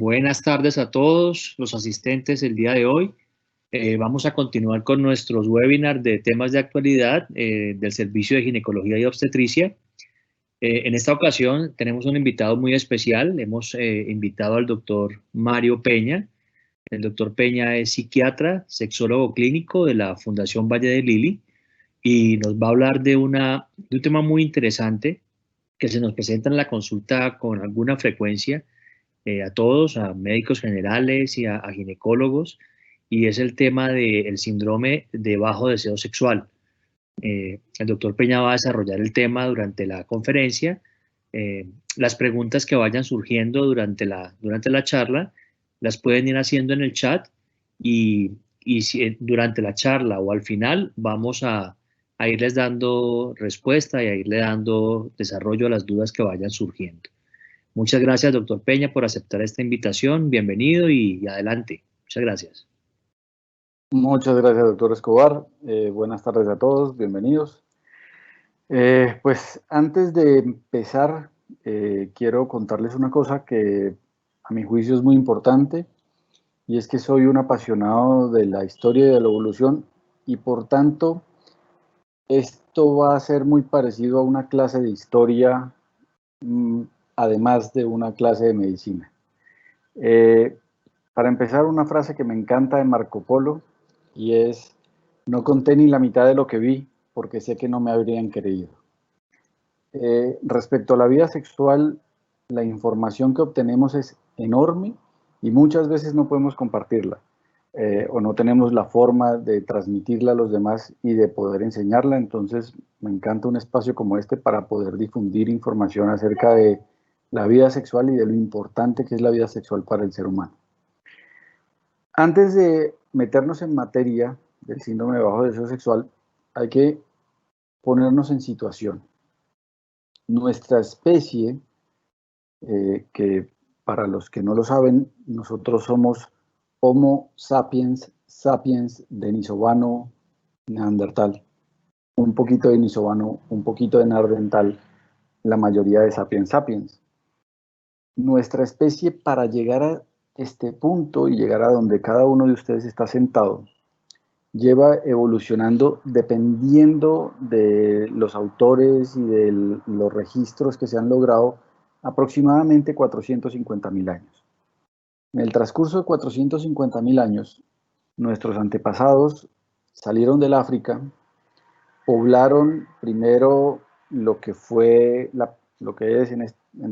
Buenas tardes a todos los asistentes el día de hoy. Vamos a continuar con nuestros webinars de temas de actualidad del Servicio de Ginecología y Obstetricia. En esta ocasión tenemos un invitado muy especial. Hemos invitado al doctor Mario Peña. El doctor Peña es psiquiatra, sexólogo clínico de la Fundación Valle de Lili y nos va a hablar de un tema muy interesante que se nos presenta en la consulta con alguna frecuencia a todos, a médicos generales y a ginecólogos, y es el tema del síndrome de bajo deseo sexual. El doctor Peña va a desarrollar el tema durante la conferencia. Las preguntas que vayan surgiendo durante la charla las pueden ir haciendo en el chat y si, durante la charla o al final vamos a irles dando respuesta y a irle dando desarrollo a las dudas que vayan surgiendo. Muchas gracias, doctor Peña, por aceptar esta invitación. Bienvenido y adelante. Muchas gracias. Muchas gracias, doctor Escobar. Buenas tardes a todos, bienvenidos. Pues antes de empezar, quiero contarles una cosa que a mi juicio es muy importante, y es que soy un apasionado de la historia y de la evolución, y por tanto, esto va a ser muy parecido a una clase de historia, además de una clase de medicina. Para empezar, una frase que me encanta de Marco Polo, y es: no conté ni la mitad de lo que vi, porque sé que no me habrían creído. Respecto a la vida sexual, la información que obtenemos es enorme y muchas veces no podemos compartirla, o no tenemos la forma de transmitirla a los demás y de poder enseñarla. Entonces me encanta un espacio como este para poder difundir información acerca de la vida sexual y de lo importante que es la vida sexual para el ser humano. Antes de meternos en materia del síndrome de bajo deseo sexual, hay que ponernos en situación. Nuestra especie, que para los que no lo saben, nosotros somos Homo sapiens sapiens denisovano neandertal. Un poquito de denisovano, un poquito de neandertal, la mayoría de sapiens sapiens. Nuestra especie, para llegar a este punto y llegar a donde cada uno de ustedes está sentado, lleva evolucionando, dependiendo de los autores y de los registros que se han logrado, aproximadamente 450.000 años. En el transcurso de 450.000 años, nuestros antepasados salieron del África, poblaron primero lo que fue lo que es en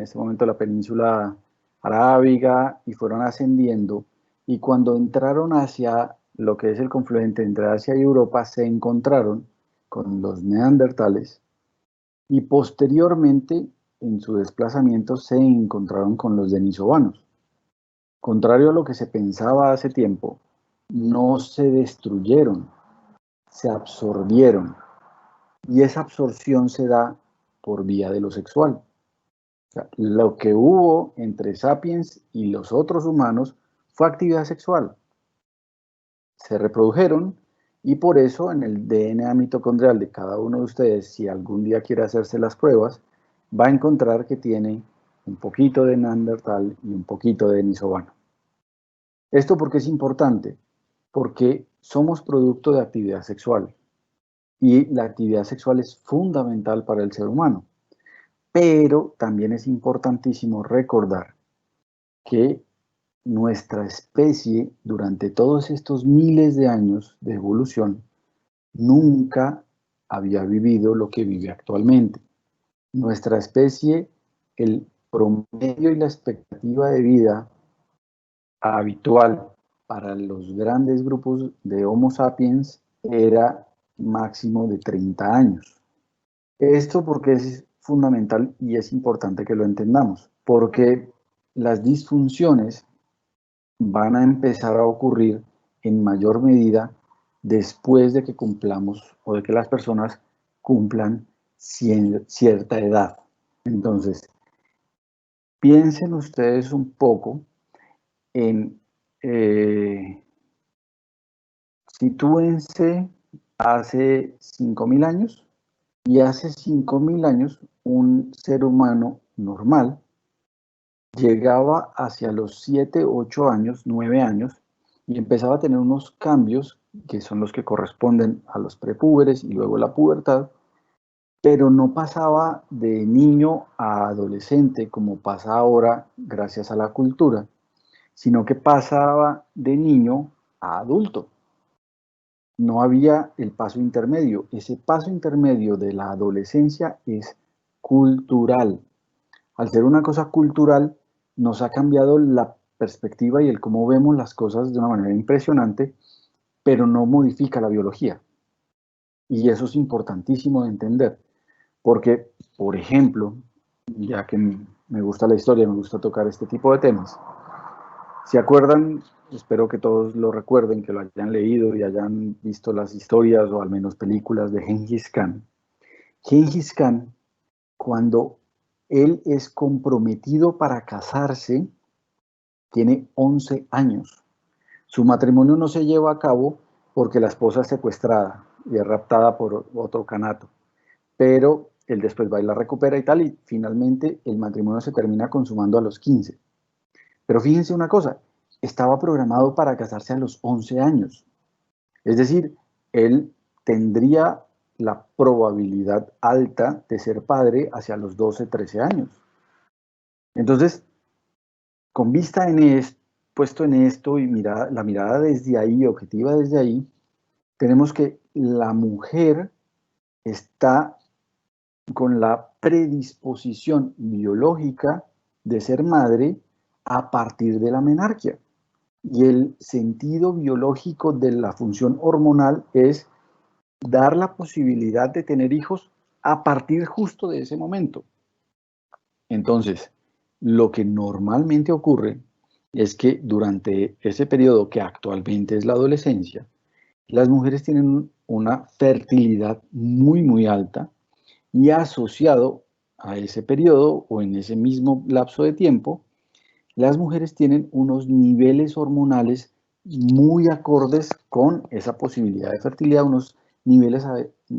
este momento la península arábiga, y fueron ascendiendo, y cuando entraron hacia lo que es el confluente entre Asia y Europa, se encontraron con los neandertales, y posteriormente en su desplazamiento se encontraron con los denisovanos. Contrario a lo que se pensaba hace tiempo, no se destruyeron, se absorbieron, y esa absorción se da por vía de lo sexual. O sea, lo que hubo entre sapiens y los otros humanos fue actividad sexual. Se reprodujeron, y por eso en el DNA mitocondrial de cada uno de ustedes, si algún día quiere hacerse las pruebas, va a encontrar que tiene un poquito de neandertal y un poquito de denisovano. ¿Esto por qué es importante? Porque somos producto de actividad sexual, y la actividad sexual es fundamental para el ser humano. Pero también es importantísimo recordar que nuestra especie, durante todos estos miles de años de evolución, nunca había vivido lo que vive actualmente. Nuestra especie, el promedio y la expectativa de vida habitual para los grandes grupos de Homo sapiens era máximo de 30 años. Esto porque es fundamental y es importante que lo entendamos, porque las disfunciones van a empezar a ocurrir en mayor medida después de que cumplamos, o de que las personas cumplan cierta edad. Entonces, piensen ustedes un poco en, sitúense hace 5.000 años, y hace 5.000 años un ser humano normal llegaba hacia los 7, 8 años, 9 años, y empezaba a tener unos cambios que son los que corresponden a los prepúberes y luego la pubertad, pero no pasaba de niño a adolescente como pasa ahora gracias a la cultura, sino que pasaba de niño a adulto. No había el paso intermedio. Ese paso intermedio de la adolescencia es cultural. Al ser una cosa cultural, nos ha cambiado la perspectiva y el cómo vemos las cosas de una manera impresionante, pero no modifica la biología. Y eso es importantísimo de entender, porque, por ejemplo, ya que me gusta la historia, me gusta tocar este tipo de temas, ¿se acuerdan? Espero que todos lo recuerden, que lo hayan leído y hayan visto las historias o al menos películas de Gengis Khan. Gengis Khan, cuando él es comprometido para casarse, tiene 11 años. Su matrimonio no se lleva a cabo porque la esposa es secuestrada y es raptada por otro canato, pero él después va y la recupera y tal, y finalmente el matrimonio se termina consumando a los 15. Pero fíjense una cosa, estaba programado para casarse a los 11 años. Es decir, él tendría la probabilidad alta de ser padre hacia los 12, 13 años. Entonces, con vista en esto, puesto en esto y la mirada desde ahí, objetiva desde ahí, tenemos que la mujer está con la predisposición biológica de ser madre a partir de la menarquia. Y el sentido biológico de la función hormonal es dar la posibilidad de tener hijos a partir justo de ese momento. Entonces, lo que normalmente ocurre es que durante ese periodo que actualmente es la adolescencia, las mujeres tienen una fertilidad muy, muy alta y asociado a ese periodo o en ese mismo lapso de tiempo, las mujeres tienen unos niveles hormonales muy acordes con esa posibilidad de fertilidad, unos niveles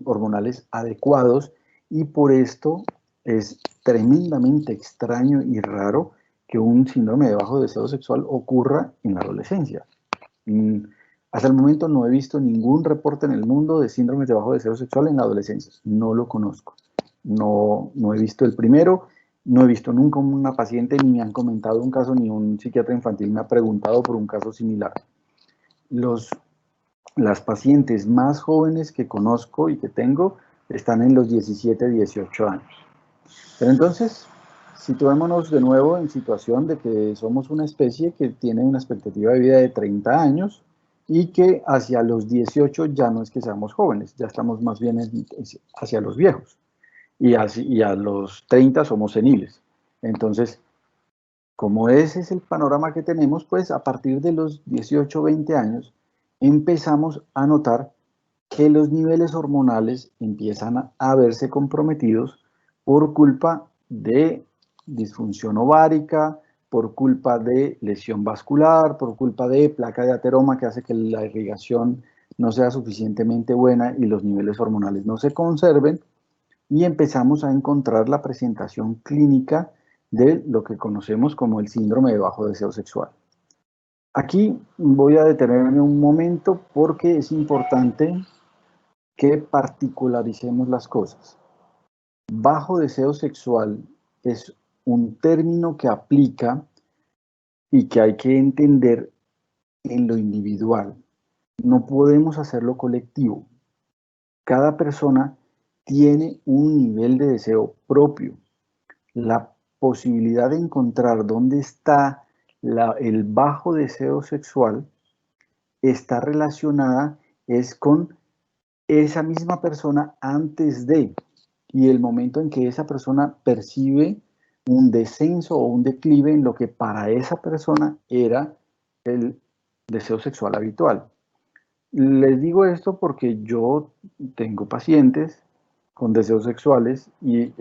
hormonales adecuados, y por esto es tremendamente extraño y raro que un síndrome de bajo deseo sexual ocurra en la adolescencia. Hasta el momento no he visto ningún reporte en el mundo de síndromes de bajo deseo sexual en la adolescencia. No lo conozco. No he visto el primero. No he visto nunca una paciente, ni me han comentado un caso, ni un psiquiatra infantil me ha preguntado por un caso similar. Las pacientes más jóvenes que conozco y que tengo están en los 17, 18 años. Pero entonces, situémonos de nuevo en situación de que somos una especie que tiene una expectativa de vida de 30 años y que hacia los 18 ya no es que seamos jóvenes, ya estamos más bien hacia los viejos. Y a los 30 somos seniles. Entonces, como ese es el panorama que tenemos, pues a partir de los 18 o 20 años empezamos a notar que los niveles hormonales empiezan a verse comprometidos por culpa de disfunción ovárica, por culpa de lesión vascular, por culpa de placa de ateroma que hace que la irrigación no sea suficientemente buena y los niveles hormonales no se conserven, y empezamos a encontrar la presentación clínica de lo que conocemos como el síndrome de bajo deseo sexual. Aquí voy a detenerme un momento porque es importante que particularicemos las cosas. Bajo deseo sexual es un término que aplica y que hay que entender en lo individual. No podemos hacerlo colectivo. Cada persona tiene un nivel de deseo propio. La posibilidad de encontrar dónde está el bajo deseo sexual está relacionada es con esa misma persona antes de, y el momento en que esa persona percibe un descenso o un declive en lo que para esa persona era el deseo sexual habitual. Les digo esto porque yo tengo pacientes con deseos sexuales y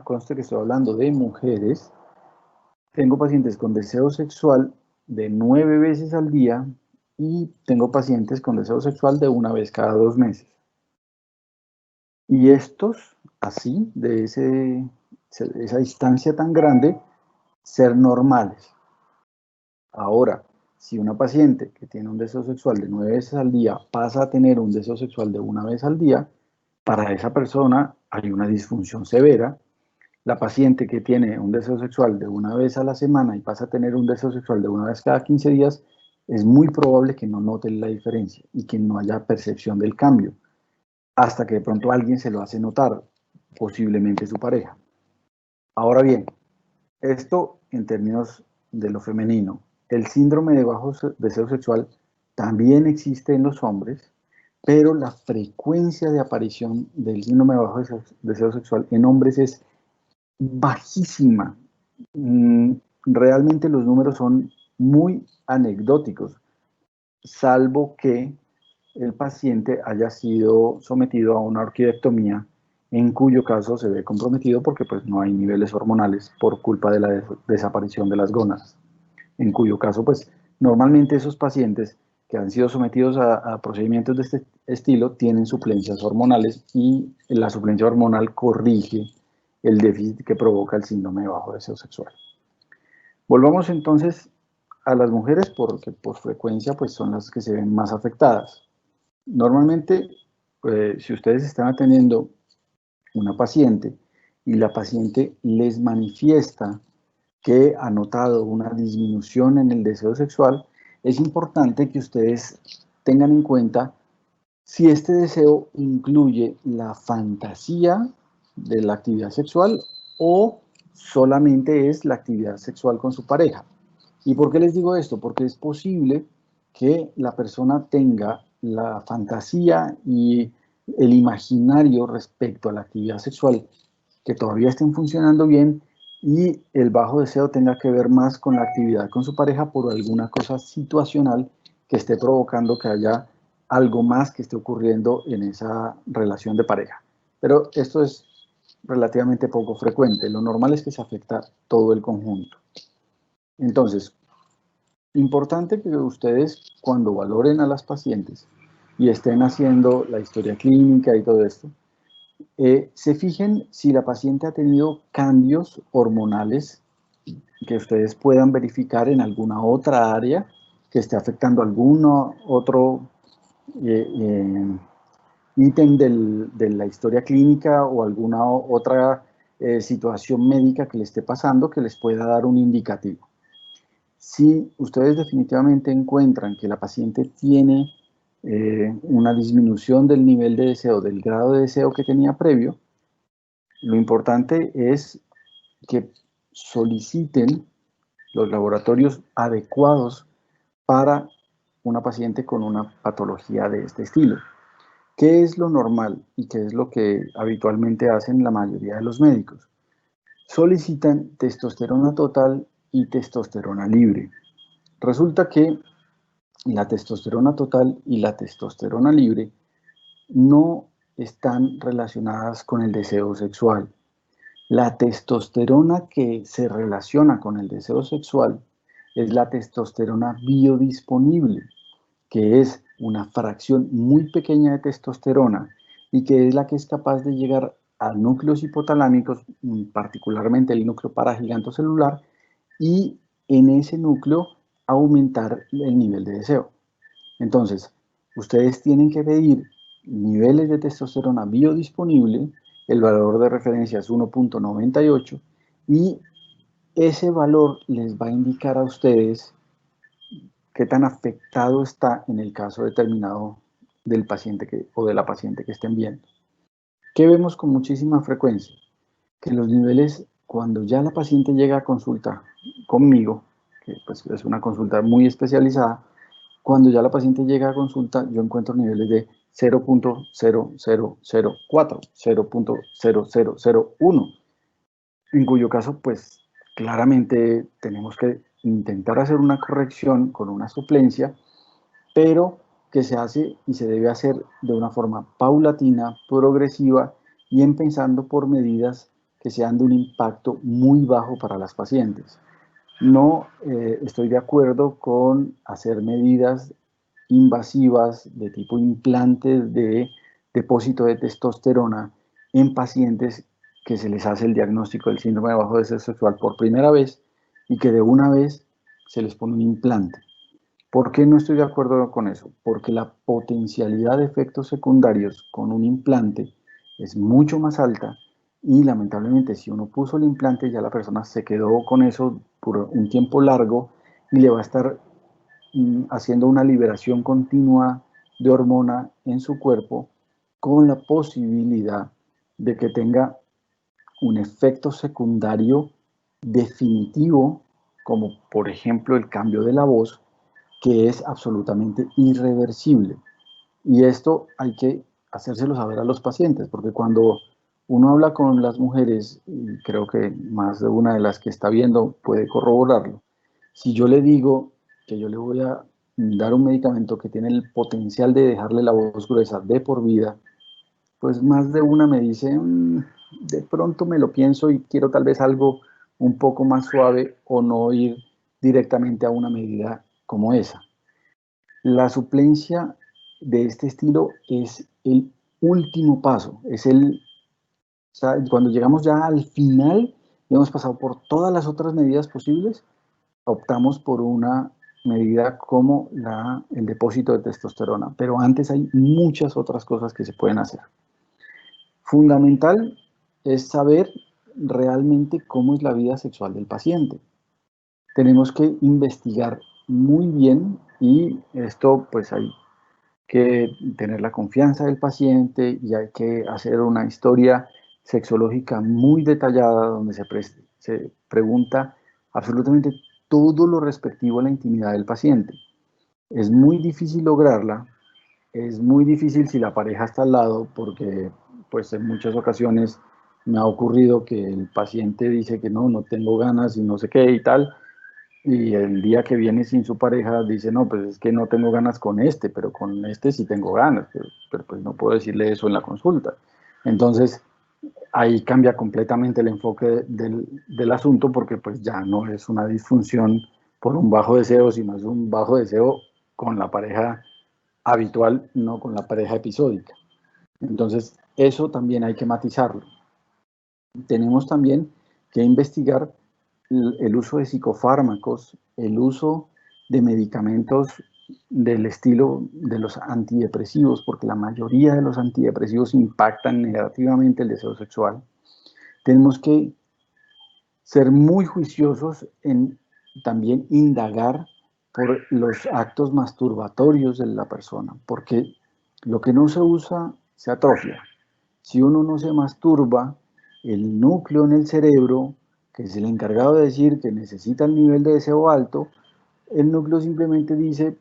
conste que estoy hablando de mujeres. Tengo pacientes con deseo sexual de 9 veces al día y tengo pacientes con deseo sexual de 1 vez cada 2 meses. Y estos, así, de esa distancia tan grande, ser normales. Ahora, si una paciente que tiene un deseo sexual de 9 veces al día pasa a tener un deseo sexual de 1 vez al día, para esa persona hay una disfunción severa. La paciente que tiene un deseo sexual de 1 vez a la semana y pasa a tener un deseo sexual de 1 vez cada 15 días, es muy probable que no note la diferencia y que no haya percepción del cambio, hasta que de pronto alguien se lo hace notar, posiblemente su pareja. Ahora bien, esto en términos de lo femenino. El síndrome de bajo deseo sexual también existe en los hombres, pero la frecuencia de aparición del síndrome de bajo deseo sexual en hombres es bajísima. Realmente los números son muy anecdóticos, salvo que el paciente haya sido sometido a una orquidectomía, en cuyo caso se ve comprometido porque pues, no hay niveles hormonales por culpa de la desaparición de las gónadas. En cuyo caso, pues, normalmente esos pacientes que han sido sometidos a procedimientos de este estilo tienen suplencias hormonales y la suplencia hormonal corrige el déficit que provoca el síndrome de bajo deseo sexual. Volvamos entonces a las mujeres porque por frecuencia pues, son las que se ven más afectadas. Normalmente, si ustedes están atendiendo una paciente y la paciente les manifiesta que ha notado una disminución en el deseo sexual, es importante que ustedes tengan en cuenta si este deseo incluye la fantasía de la actividad sexual o solamente es la actividad sexual con su pareja. ¿Y por qué les digo esto? Porque es posible que la persona tenga la fantasía y el imaginario respecto a la actividad sexual que todavía estén funcionando bien y el bajo deseo tenga que ver más con la actividad con su pareja por alguna cosa situacional que esté provocando que haya algo más que esté ocurriendo en esa relación de pareja. Pero esto es relativamente poco frecuente. Lo normal es que se afecta todo el conjunto. Entonces, importante que ustedes cuando valoren a las pacientes y estén haciendo la historia clínica y todo esto, se fijen si la paciente ha tenido cambios hormonales que ustedes puedan verificar en alguna otra área que esté afectando algún otro ítem de la historia clínica o alguna otra situación médica que le esté pasando que les pueda dar un indicativo. Si ustedes definitivamente encuentran que la paciente tiene una disminución del nivel de deseo, del grado de deseo que tenía previo, lo importante es que soliciten los laboratorios adecuados para una paciente con una patología de este estilo. ¿Qué es lo normal y qué es lo que habitualmente hacen la mayoría de los médicos? Solicitan testosterona total y testosterona libre. Resulta que la testosterona total y la testosterona libre no están relacionadas con el deseo sexual. La testosterona que se relaciona con el deseo sexual es la testosterona biodisponible, que es una fracción muy pequeña de testosterona y que es la que es capaz de llegar a núcleos hipotalámicos, particularmente el núcleo paragigantocelular, y en ese núcleo aumentar el nivel de deseo. Entonces, ustedes tienen que medir niveles de testosterona biodisponible, el valor de referencia es 1.98 y ese valor les va a indicar a ustedes qué tan afectado está en el caso determinado del paciente o de la paciente que estén viendo. ¿Qué vemos con muchísima frecuencia? Que los niveles, cuando ya la paciente llega a consulta conmigo, que pues es una consulta muy especializada, cuando ya la paciente llega a consulta, yo encuentro niveles de 0.0004, 0.0001, en cuyo caso, pues claramente tenemos que intentar hacer una corrección con una suplencia, pero que se hace y se debe hacer de una forma paulatina, progresiva y pensando por medidas que sean de un impacto muy bajo para las pacientes. No estoy de acuerdo con hacer medidas invasivas de tipo implantes de depósito de testosterona en pacientes que se les hace el diagnóstico del síndrome de bajo deseo sexual por primera vez y que de una vez se les pone un implante. ¿Por qué no estoy de acuerdo con eso? Porque la potencialidad de efectos secundarios con un implante es mucho más alta y lamentablemente si uno puso el implante ya la persona se quedó con eso por un tiempo largo y le va a estar haciendo una liberación continua de hormona en su cuerpo con la posibilidad de que tenga un efecto secundario definitivo, como por ejemplo el cambio de la voz, que es absolutamente irreversible. Y esto hay que hacérselo saber a los pacientes, porque cuando uno habla con las mujeres, y creo que más de una de las que está viendo puede corroborarlo, si yo le digo que yo le voy a dar un medicamento que tiene el potencial de dejarle la voz gruesa de por vida, pues más de una me dice, de pronto me lo pienso y quiero tal vez algo un poco más suave o no ir directamente a una medida como esa. La suplencia de este estilo es el último paso, o sea, cuando llegamos ya al final y hemos pasado por todas las otras medidas posibles, optamos por una medida como el depósito de testosterona, pero antes hay muchas otras cosas que se pueden hacer. Fundamental es saber realmente cómo es la vida sexual del paciente. Tenemos que investigar muy bien y esto pues hay que tener la confianza del paciente y hay que hacer una historia sexológica muy detallada donde se pregunta absolutamente todo lo respectivo a la intimidad del paciente. Es muy difícil lograrla, es muy difícil si la pareja está al lado porque pues en muchas ocasiones me ha ocurrido que el paciente dice que no tengo ganas y no sé qué y tal, y el día que viene sin su pareja dice, no, pues es que no tengo ganas con este, pero con este sí tengo ganas, pero pues no puedo decirle eso en la consulta. Entonces, ahí cambia completamente el enfoque del asunto porque pues ya no es una disfunción por un bajo deseo, sino es un bajo deseo con la pareja habitual, no con la pareja episódica. Entonces, eso también hay que matizarlo. Tenemos también que investigar el uso de psicofármacos, el uso de medicamentos del estilo de los antidepresivos, porque la mayoría de los antidepresivos impactan negativamente el deseo sexual. Tenemos que ser muy juiciosos en también indagar por los actos masturbatorios de la persona, porque lo que no se usa se atrofia. Si uno no se masturba, el núcleo en el cerebro, que es el encargado de decir que necesita el nivel de deseo alto, el núcleo simplemente dice,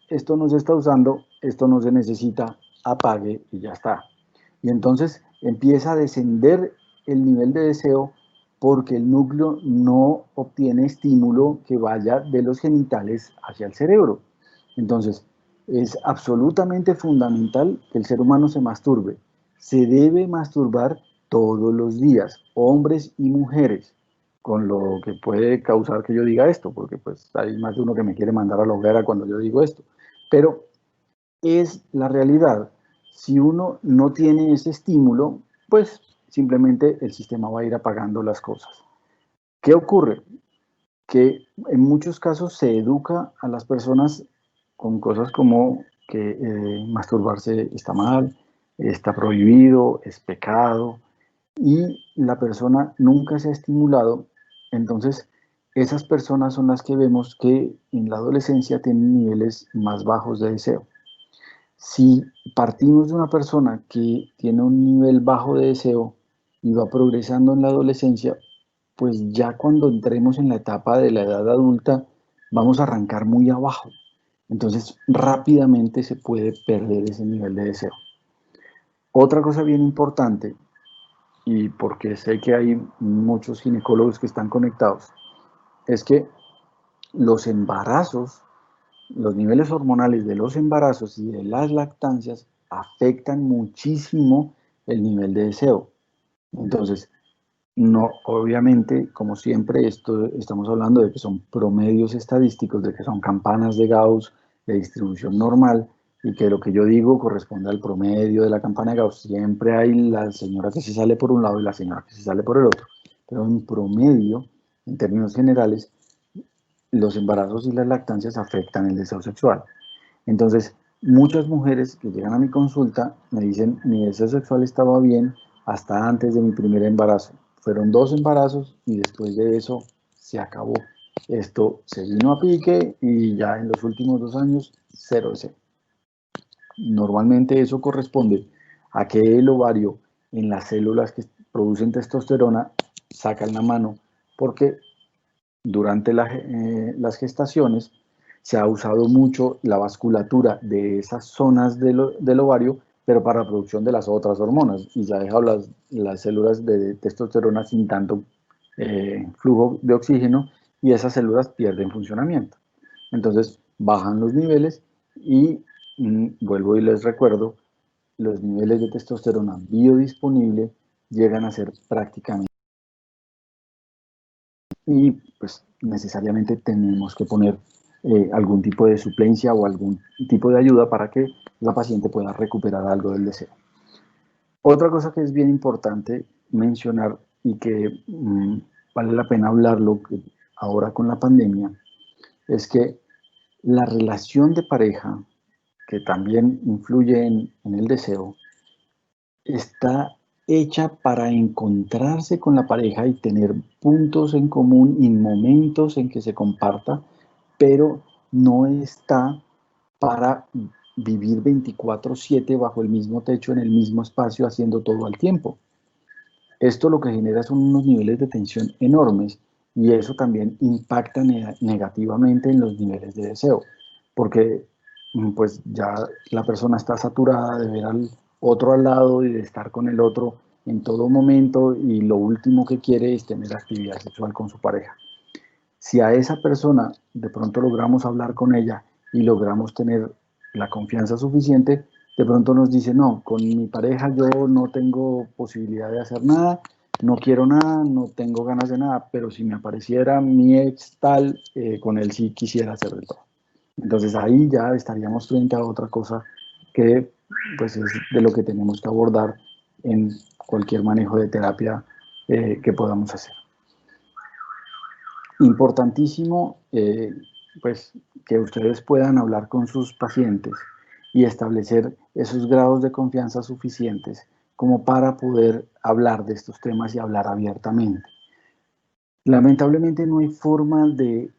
esto no se está usando, esto no se necesita, apague y ya está. Y entonces empieza a descender el nivel de deseo porque el núcleo no obtiene estímulo que vaya de los genitales hacia el cerebro. Entonces, es absolutamente fundamental que el ser humano se masturbe. Se debe masturbar todos los días, hombres y mujeres, con lo que puede causar que yo diga esto, porque pues hay más de uno que me quiere mandar a la hoguera cuando yo digo esto. Pero es la realidad. Si uno no tiene ese estímulo, pues simplemente el sistema va a ir apagando las cosas. ¿Qué ocurre? Que en muchos casos se educa a las personas con cosas como que masturbarse está mal, está prohibido, es pecado, y la persona nunca se ha estimulado. Entonces, esas personas son las que vemos que en la adolescencia tienen niveles más bajos de deseo. Si partimos de una persona que tiene un nivel bajo de deseo y va progresando en la adolescencia, pues ya cuando entremos en la etapa de la edad adulta, vamos a arrancar muy abajo. Entonces, rápidamente se puede perder ese nivel de deseo. Otra cosa bien importante, y porque sé que hay muchos ginecólogos que están conectados, es que los embarazos, los niveles hormonales de los embarazos y de las lactancias afectan muchísimo el nivel de deseo. Entonces, no, obviamente, como siempre, estamos hablando de que son promedios estadísticos, de que son campanas de Gauss de distribución normal y que lo que yo digo corresponde al promedio de la campana de Gauss. Siempre hay la señora que se sale por un lado y la señora que se sale por el otro, pero en promedio, en términos generales, los embarazos y las lactancias afectan el deseo sexual. Entonces, muchas mujeres que llegan a mi consulta me dicen, mi deseo sexual estaba bien hasta antes de mi primer embarazo. Fueron 2 embarazos y después de eso se acabó. Esto se vino a pique y ya en los últimos 2 años, cero deseo. Normalmente eso corresponde a que el ovario en las células que producen testosterona sacan la mano porque durante las gestaciones se ha usado mucho la vasculatura de esas zonas del ovario, pero para la producción de las otras hormonas, y se ha dejado las células de testosterona sin tanto flujo de oxígeno, y esas células pierden funcionamiento. Entonces bajan los niveles y vuelvo y les recuerdo, los niveles de testosterona biodisponible llegan a ser prácticamente, y pues necesariamente tenemos que poner algún tipo de suplencia o algún tipo de ayuda para que la paciente pueda recuperar algo del deseo. Otra cosa que es bien importante mencionar y que vale la pena hablarlo ahora con la pandemia, es que la relación de pareja, que también influye en el deseo, está hecha para encontrarse con la pareja y tener puntos en común y momentos en que se comparta, pero no está para vivir 24/7 bajo el mismo techo, en el mismo espacio, haciendo todo al tiempo. Esto lo que genera son unos niveles de tensión enormes y eso también impacta negativamente en los niveles de deseo, porque pues ya la persona está saturada de ver al otro al lado y de estar con el otro en todo momento, y lo último que quiere es tener actividad sexual con su pareja. Si a esa persona de pronto logramos hablar con ella y logramos tener la confianza suficiente, de pronto nos dice, no, con mi pareja yo no tengo posibilidad de hacer nada, no quiero nada, no tengo ganas de nada, pero si me apareciera mi ex tal, con él sí quisiera hacer de todo. Entonces ahí ya estaríamos frente a otra cosa que pues es de lo que tenemos que abordar en cualquier manejo de terapia que podamos hacer. Importantísimo, pues, que ustedes puedan hablar con sus pacientes y establecer esos grados de confianza suficientes como para poder hablar de estos temas y hablar abiertamente. Lamentablemente no hay forma de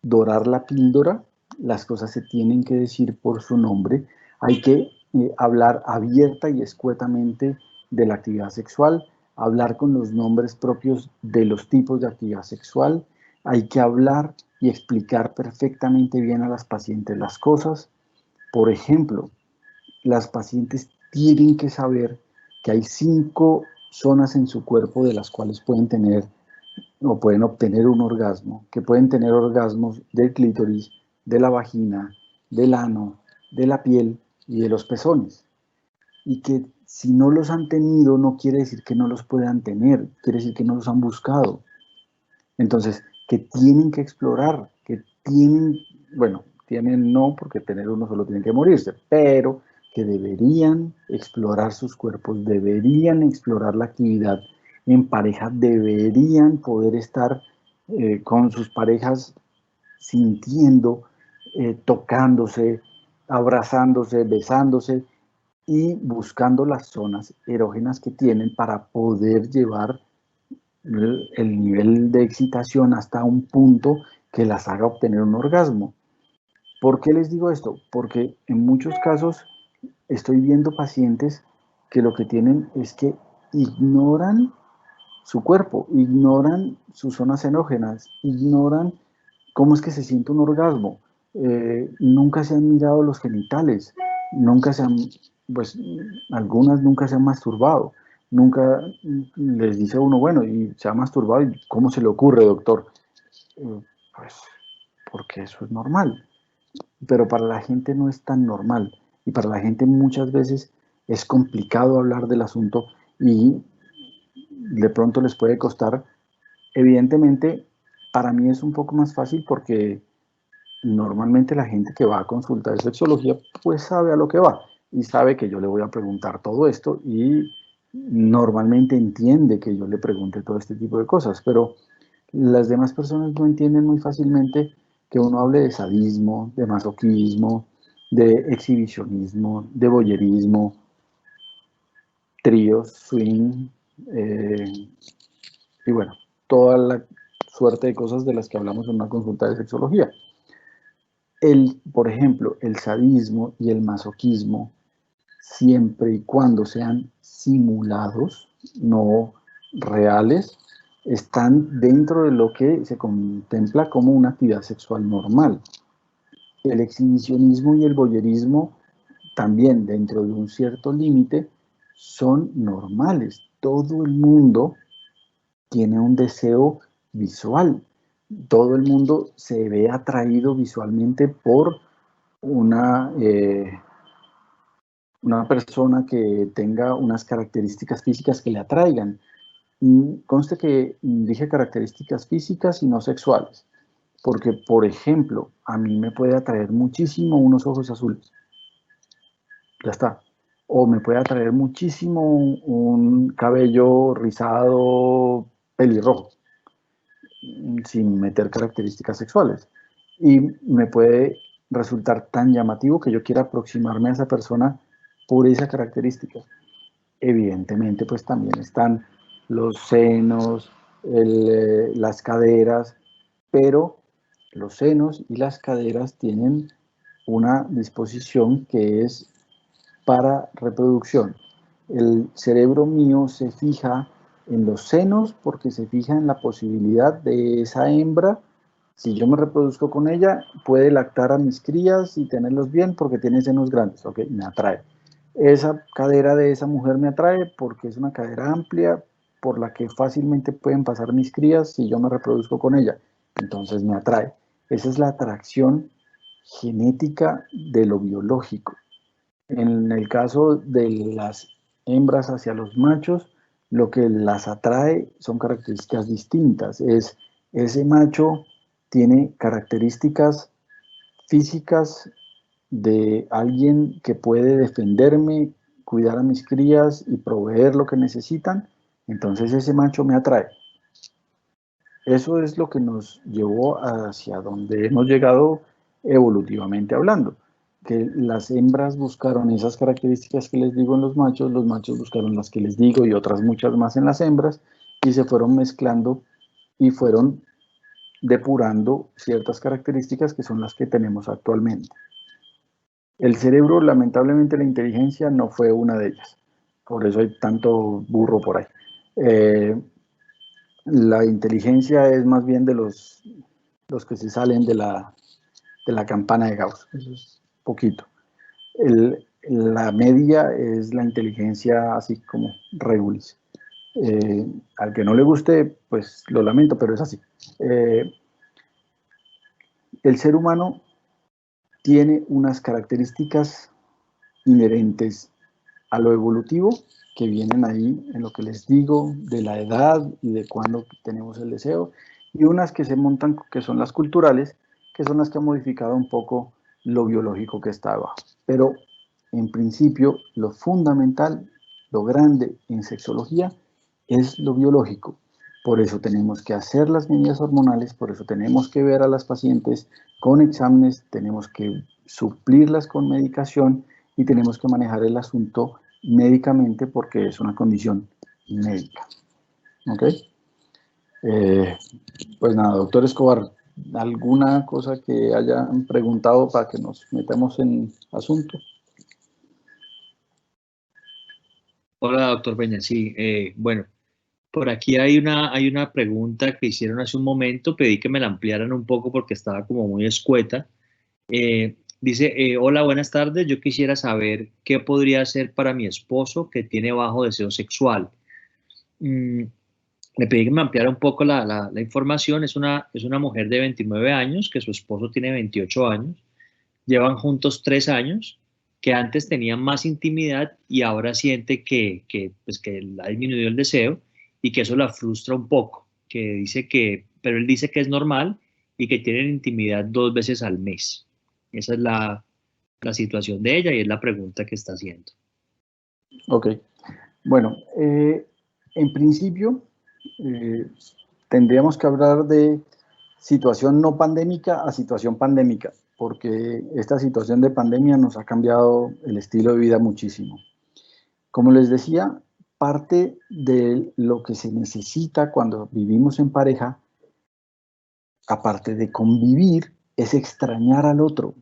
dorar la píldora, las cosas se tienen que decir por su nombre, hay que hablar abierta y escuetamente de la actividad sexual, hablar con los nombres propios de los tipos de actividad sexual, hay que hablar y explicar perfectamente bien a las pacientes las cosas. Por ejemplo, las pacientes tienen que saber que hay 5 zonas en su cuerpo de las cuales pueden tener o pueden obtener un orgasmo, que pueden tener orgasmos del clítoris, de la vagina, del ano, de la piel y de los pezones. Y que si no los han tenido no quiere decir que no los puedan tener, quiere decir que no los han buscado. Entonces, que tienen que explorar, que tienen, bueno, tienen no, porque tener uno solo tiene que morirse, pero que deberían explorar sus cuerpos, deberían explorar la actividad en pareja, deberían poder estar con sus parejas sintiendo, tocándose, abrazándose, besándose y buscando las zonas erógenas que tienen para poder llevar el nivel de excitación hasta un punto que las haga obtener un orgasmo. ¿Por qué les digo esto? Porque en muchos casos estoy viendo pacientes que lo que tienen es que ignoran su cuerpo, ignoran sus zonas erógenas, ignoran cómo es que se siente un orgasmo. Nunca se han mirado los genitales, nunca se han, pues algunas nunca se han masturbado, nunca les dice uno, bueno, y se ha masturbado, ¿y cómo se le ocurre, doctor? Pues porque eso es normal, pero para la gente no es tan normal, y para la gente muchas veces es complicado hablar del asunto y de pronto les puede costar. Evidentemente, para mí es un poco más fácil porque normalmente la gente que va a consulta de sexología pues sabe a lo que va y sabe que yo le voy a preguntar todo esto y normalmente entiende que yo le pregunte todo este tipo de cosas, pero las demás personas no entienden muy fácilmente que uno hable de sadismo, de masoquismo, de exhibicionismo, de voyerismo, tríos, swing, y bueno, toda la suerte de cosas de las que hablamos en una consulta de sexología. Por ejemplo, el sadismo y el masoquismo, siempre y cuando sean simulados, no reales, están dentro de lo que se contempla como una actividad sexual normal. El exhibicionismo y el voyerismo, también dentro de un cierto límite, son normales. Todo el mundo tiene un deseo visual. Todo el mundo se ve atraído visualmente por una persona que tenga unas características físicas que le atraigan. Conste que dije características físicas y no sexuales, porque, por ejemplo, a mí me puede atraer muchísimo unos ojos azules. Ya está. O me puede atraer muchísimo un cabello rizado, pelirrojo, sin meter características sexuales. Y me puede resultar tan llamativo que yo quiera aproximarme a esa persona por esa característica. Evidentemente, pues también están los senos, las caderas, pero los senos y las caderas tienen una disposición que es para reproducción. El cerebro mío se fija en los senos porque se fija en la posibilidad de esa hembra, si yo me reproduzco con ella, puede lactar a mis crías y tenerlos bien porque tiene senos grandes, ok, me atrae. Esa cadera de esa mujer me atrae porque es una cadera amplia por la que fácilmente pueden pasar mis crías si yo me reproduzco con ella, entonces me atrae. Esa es la atracción genética de lo biológico. En el caso de las hembras hacia los machos, lo que las atrae son características distintas. Ese macho tiene características físicas de alguien que puede defenderme, cuidar a mis crías y proveer lo que necesitan, entonces ese macho me atrae. Eso es lo que nos llevó hacia donde hemos llegado evolutivamente hablando, que las hembras buscaron esas características que les digo en los machos buscaron las que les digo y otras muchas más en las hembras, y se fueron mezclando y fueron depurando ciertas características que son las que tenemos actualmente. El cerebro, lamentablemente, la inteligencia no fue una de ellas. Por eso hay tanto burro por ahí. La inteligencia es más bien de los que se salen de la campana de Gauss. Eso es poquito. La media es la inteligencia así como regulis. Al que no le guste, pues lo lamento, pero es así. El ser humano tiene unas características inherentes a lo evolutivo que vienen ahí en lo que les digo de la edad y de cuándo tenemos el deseo, y unas que se montan, que son las culturales, que son las que han modificado un poco lo biológico que está abajo. Pero en principio, lo fundamental, lo grande en sexología es lo biológico. Por eso tenemos que hacer las medidas hormonales, por eso tenemos que ver a las pacientes con exámenes, tenemos que suplirlas con medicación y tenemos que manejar el asunto médicamente porque es una condición médica. ¿Ok? Pues nada, doctor Escobar, ¿alguna cosa que hayan preguntado para que nos metamos en asunto? Hola, doctor Peña. Sí, bueno, por aquí hay una pregunta que hicieron hace un momento. Pedí que me la ampliaran un poco porque estaba como muy escueta. Dice, hola, buenas tardes. Yo quisiera saber qué podría hacer para mi esposo que tiene bajo deseo sexual. Mm, Le pedí que me ampliara un poco la información. Es una mujer de 29 años, que su esposo tiene 28 años. Llevan juntos 3 años, que antes tenían más intimidad y ahora siente pues, que le ha disminuido el deseo y que eso la frustra un poco, pero él dice que es normal y que tienen intimidad 2 veces al mes. Esa es la situación de ella y es la pregunta que está haciendo. Ok. Bueno, en principio tendríamos que hablar de situación no pandémica a situación pandémica, porque esta situación de pandemia nos ha cambiado el estilo de vida muchísimo. Como les decía, parte de lo que se necesita cuando vivimos en pareja, aparte de convivir, es extrañar al otro.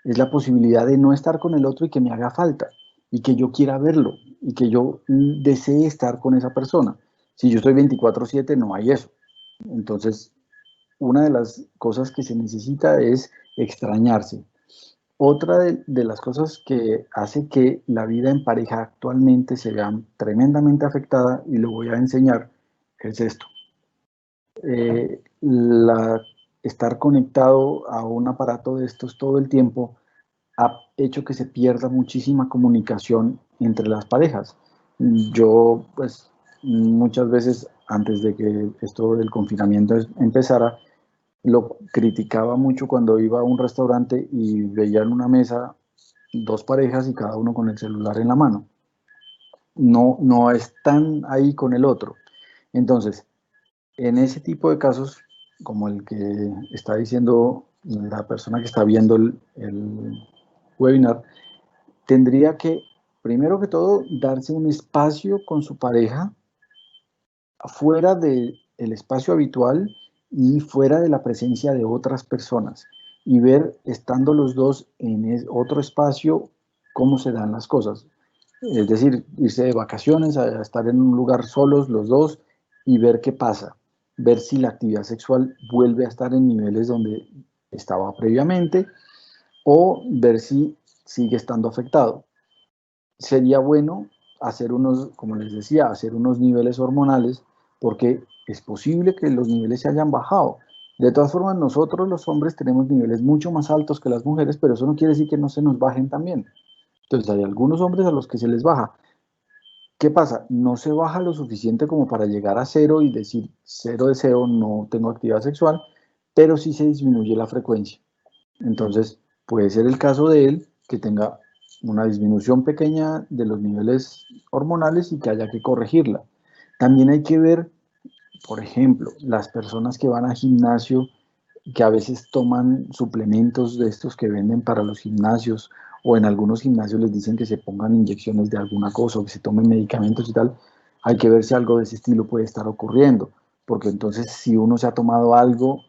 Es la posibilidad de no estar con el otro y que me haga falta, y que yo quiera verlo, y que yo desee estar con esa persona. Si yo estoy 24/7, no hay eso. Entonces, una de las cosas que se necesita es extrañarse. Otra de las cosas que hace que la vida en pareja actualmente se vea tremendamente afectada, y lo voy a enseñar, es esto. Estar conectado a un aparato de estos todo el tiempo ha hecho que se pierda muchísima comunicación entre las parejas. Yo, pues, muchas veces antes de que esto del confinamiento empezara, lo criticaba mucho cuando iba a un restaurante y veía en una mesa dos parejas y cada uno con el celular en la mano. No están ahí con el otro. Entonces, en ese tipo de casos, como el que está diciendo la persona que está viendo el webinar, tendría que, primero que todo, darse un espacio con su pareja fuera del espacio habitual y fuera de la presencia de otras personas, y ver, estando los dos en otro espacio, cómo se dan las cosas. Es decir, irse de vacaciones, a estar en un lugar solos los dos y ver qué pasa, ver si la actividad sexual vuelve a estar en niveles donde estaba previamente, o ver si sigue estando afectado. Sería bueno hacer unos, como les decía, hacer unos niveles hormonales, porque es posible que los niveles se hayan bajado. De todas formas, nosotros los hombres tenemos niveles mucho más altos que las mujeres, pero eso no quiere decir que no se nos bajen también. Entonces, hay algunos hombres a los que se les baja. ¿Qué pasa? No se baja lo suficiente como para llegar a cero y decir cero deseo, no tengo actividad sexual, pero sí se disminuye la frecuencia. Entonces, puede ser el caso de él que tenga una disminución pequeña de los niveles hormonales y que haya que corregirla. También hay que ver, por ejemplo, las personas que van al gimnasio, que a veces toman suplementos de estos que venden para los gimnasios, o en algunos gimnasios les dicen que se pongan inyecciones de alguna cosa o que se tomen medicamentos y tal. Hay que ver si algo de ese estilo puede estar ocurriendo, porque entonces, si uno se ha tomado algo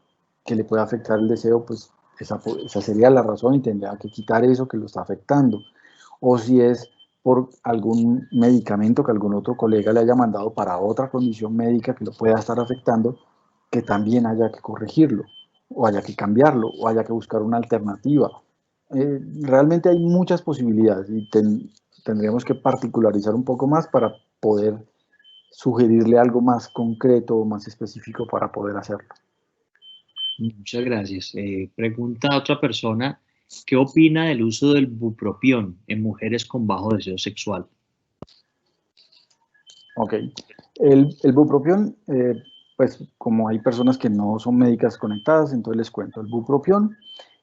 que le puede afectar el deseo, pues esa sería la razón y tendría que quitar eso que lo está afectando. O si es por algún medicamento que algún otro colega le haya mandado para otra condición médica que lo pueda estar afectando, que también haya que corregirlo, o haya que cambiarlo, o haya que buscar una alternativa. Realmente hay muchas posibilidades, y tendríamos que particularizar un poco más para poder sugerirle algo más concreto o más específico para poder hacerlo. Muchas gracias. Pregunta a otra persona, ¿qué opina del uso del bupropión en mujeres con bajo deseo sexual? Ok. El bupropión, pues como hay personas que no son médicas conectadas, entonces les cuento. El bupropión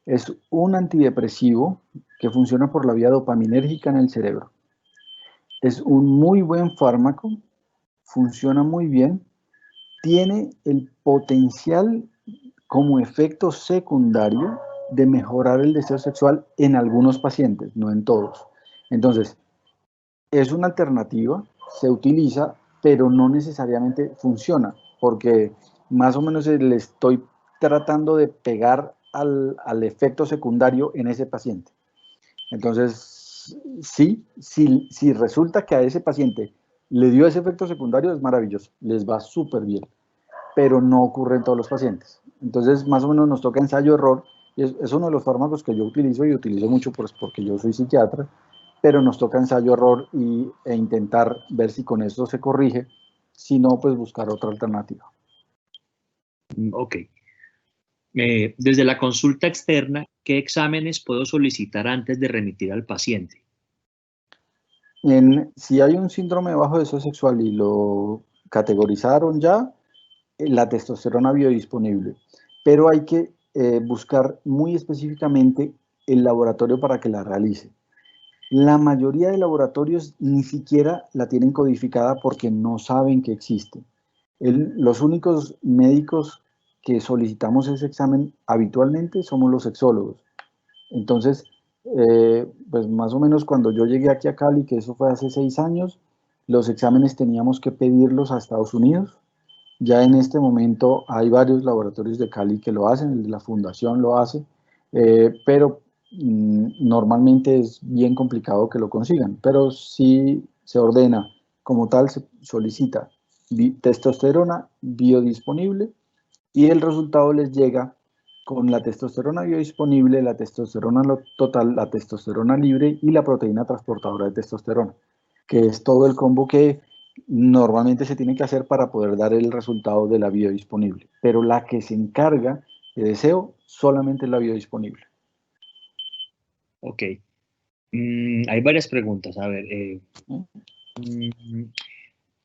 es un antidepresivo que funciona por la vía dopaminérgica en el cerebro. Es un muy buen fármaco, funciona muy bien, tiene el potencial como efecto secundario de mejorar el deseo sexual en algunos pacientes, no en todos. Entonces, es una alternativa, se utiliza, pero no necesariamente funciona, porque más o menos le estoy tratando de pegar al efecto secundario en ese paciente. Entonces, sí, si resulta que a ese paciente le dio ese efecto secundario, es maravilloso, les va súper bien, pero no ocurre en todos los pacientes. Entonces, más o menos nos toca ensayo-error, y es uno de los fármacos que yo utilizo, y utilizo mucho pues, porque yo soy psiquiatra, pero nos toca ensayo-error e intentar ver si con esto se corrige, si no, pues buscar otra alternativa. Ok. Desde la consulta externa, ¿qué exámenes puedo solicitar antes de remitir al paciente? Si hay un síndrome de bajo deseo sexual y lo categorizaron ya, la testosterona biodisponible, pero hay que buscar muy específicamente el laboratorio para que la realice. La mayoría de laboratorios ni siquiera la tienen codificada porque no saben que existe. Los únicos médicos que solicitamos ese examen habitualmente somos los sexólogos. Entonces, pues más o menos cuando yo llegué aquí a Cali, que eso fue hace 6 años, los exámenes teníamos que pedirlos a Estados Unidos. Ya en este momento hay varios laboratorios de Cali que lo hacen, el de la fundación lo hace, pero normalmente es bien complicado que lo consigan. Pero sí se ordena, como tal, se solicita testosterona biodisponible y el resultado les llega con la testosterona biodisponible, la testosterona total, la testosterona libre y la proteína transportadora de testosterona, que es todo el combo que normalmente se tiene que hacer para poder dar el resultado de la biodisponible. Pero la que se encarga de deseo solamente es la biodisponible. Ok. Hay varias preguntas. A ver,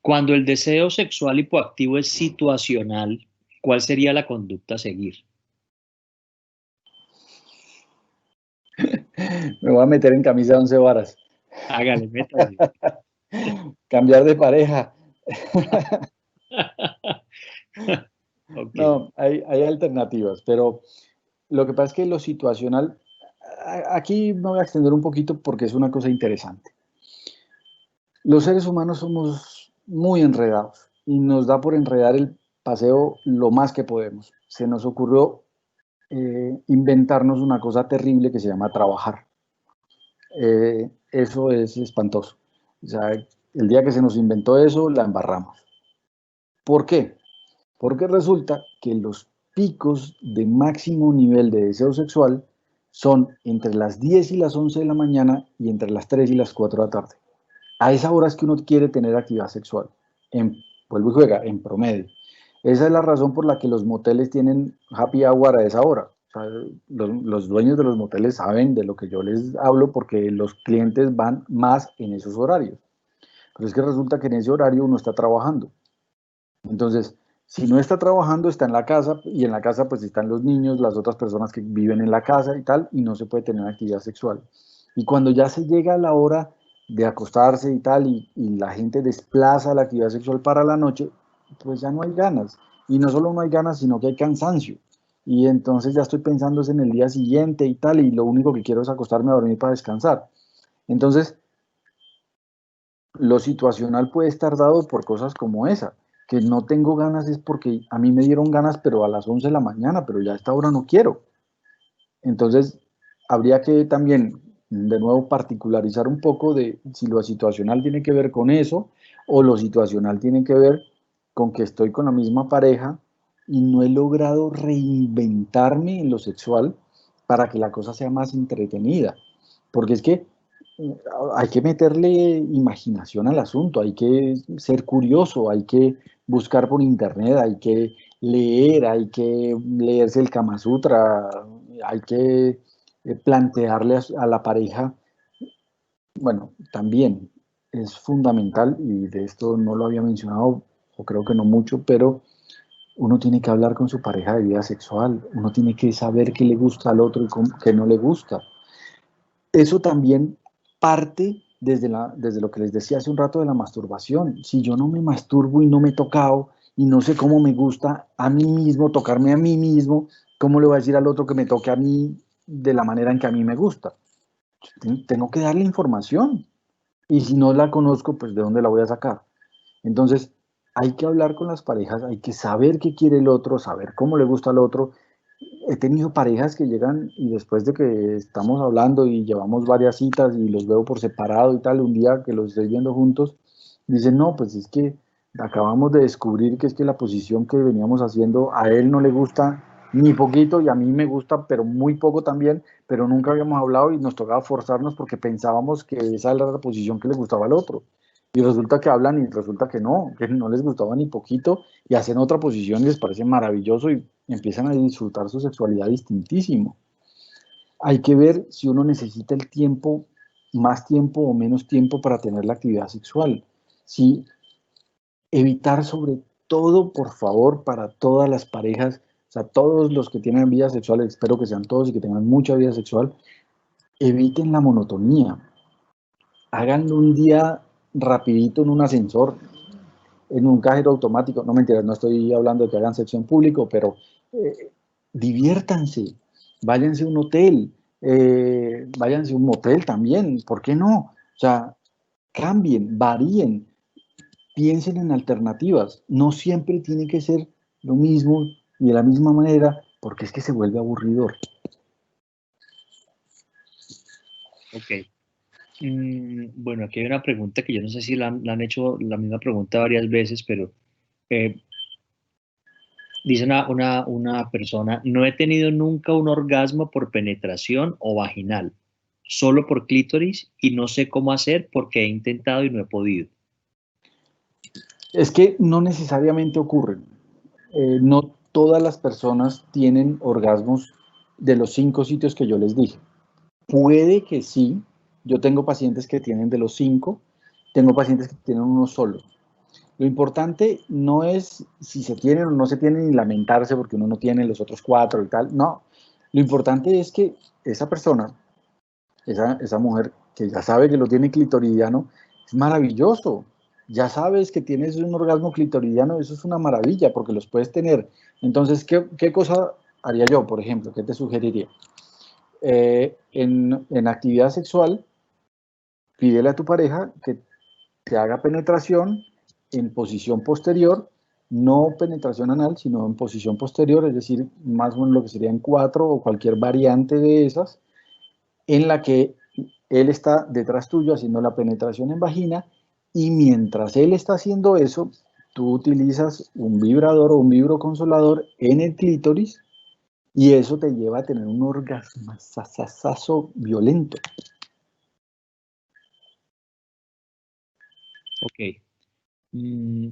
cuando el deseo sexual hipoactivo es situacional, ¿cuál sería la conducta a seguir? Me voy a meter en camisa de 11 varas. Hágale, métase. Cambiar de pareja. Ok. No, hay alternativas, pero lo que pasa es que lo situacional, aquí me voy a extender un poquito porque es una cosa interesante. Los seres humanos somos muy enredados y nos da por enredar el paseo lo más que podemos. Se nos ocurrió inventarnos una cosa terrible que se llama trabajar. Eso es espantoso. O sea, el día que se nos inventó eso, la embarramos. ¿Por qué? Porque resulta que los picos de máximo nivel de deseo sexual son entre las 10 y las 11 de la mañana y entre las 3 y las 4 de la tarde. A esa hora es que uno quiere tener actividad sexual. Vuelvo y juega, en promedio. Esa es la razón por la que los moteles tienen happy hour a esa hora. O sea, los dueños de los moteles saben de lo que yo les hablo porque los clientes van más en esos horarios. Pero es que resulta que en ese horario uno está trabajando. Entonces, si no está trabajando, está en la casa y en la casa pues están los niños, las otras personas que viven en la casa y tal, y no se puede tener actividad sexual. Y cuando ya se llega a la hora de acostarse y tal, y la gente desplaza la actividad sexual para la noche, pues ya no hay ganas. Y no solo no hay ganas, sino que hay cansancio. Y entonces ya estoy pensando en el día siguiente y tal, y lo único que quiero es acostarme a dormir para descansar. Entonces, lo situacional puede estar dado por cosas como esa, que no tengo ganas es porque a mí me dieron ganas, pero a las 11 de la mañana, pero ya a esta hora no quiero. Entonces, habría que también, de nuevo, particularizar un poco de si lo situacional tiene que ver con eso o lo situacional tiene que ver con que estoy con la misma pareja y no he logrado reinventarme en lo sexual para que la cosa sea más entretenida. Porque es que hay que meterle imaginación al asunto, hay que ser curioso, hay que buscar por internet, hay que leerse el Kama Sutra, hay que plantearle a la pareja, bueno, también es fundamental, y de esto no lo había mencionado, o creo que no mucho, pero uno tiene que hablar con su pareja de vida sexual, uno tiene que saber qué le gusta al otro y qué no le gusta. Eso también parte desde lo que les decía hace un rato de la masturbación. Si yo no me masturbo y no me he tocado y no sé cómo me gusta a mí mismo, tocarme a mí mismo, ¿cómo le voy a decir al otro que me toque a mí de la manera en que a mí me gusta? Tengo que darle información. Y si no la conozco, pues ¿de dónde la voy a sacar? Entonces, hay que hablar con las parejas, hay que saber qué quiere el otro, saber cómo le gusta al otro. He tenido parejas que llegan y después de que estamos hablando y llevamos varias citas y los veo por separado y tal, un día que los estoy viendo juntos, dicen, no, pues es que acabamos de descubrir que es que la posición que veníamos haciendo a él no le gusta ni poquito y a mí me gusta, pero muy poco también, pero nunca habíamos hablado y nos tocaba forzarnos porque pensábamos que esa era la posición que le gustaba al otro. Y resulta que hablan y resulta que no les gustaba ni poquito y hacen otra posición y les parece maravilloso y empiezan a disfrutar su sexualidad distintísimo. Hay que ver si uno necesita el tiempo, más tiempo o menos tiempo para tener la actividad sexual. Si evitar sobre todo, por favor, para todas las parejas, o sea, todos los que tienen vida sexual, espero que sean todos y que tengan mucha vida sexual, eviten la monotonía. háganlo un día rapidito en un ascensor, en un cajero automático. No, mentiras, no estoy hablando de que hagan sexo en público, pero diviértanse, váyanse a un hotel, váyanse a un motel también, ¿por qué no? O sea, cambien, varíen, piensen en alternativas. No siempre tiene que ser lo mismo y de la misma manera, porque es que se vuelve aburridor. Ok. Bueno, aquí hay una pregunta que yo no sé si la han hecho la misma pregunta varias veces, pero eh, dice una persona, no he tenido nunca un orgasmo por penetración o vaginal, solo por clítoris y no sé cómo hacer porque he intentado y no he podido. Es que no necesariamente ocurren. No todas las personas tienen orgasmos de los 5 sitios que yo les dije. Puede que sí. Yo tengo pacientes que tienen de los 5, tengo pacientes que tienen uno solo. Lo importante no es si se tienen o no se tienen ni lamentarse porque uno no tiene los otros 4 y tal. No. Lo importante es que esa persona, esa mujer que ya sabe que lo tiene clitoridiano, es maravilloso. Ya sabes que tienes un orgasmo clitoridiano, eso es una maravilla porque los puedes tener. Entonces, ¿qué cosa haría yo, por ejemplo? ¿Qué te sugeriría? En actividad sexual, pídele a tu pareja que te haga penetración en posición posterior, no penetración anal, sino en posición posterior, es decir, más o menos lo que sería en 4 o cualquier variante de esas, en la que él está detrás tuyo haciendo la penetración en vagina y mientras él está haciendo eso, tú utilizas un vibrador o un vibroconsolador en el clítoris y eso te lleva a tener un orgasmo violento. Ok. Mm,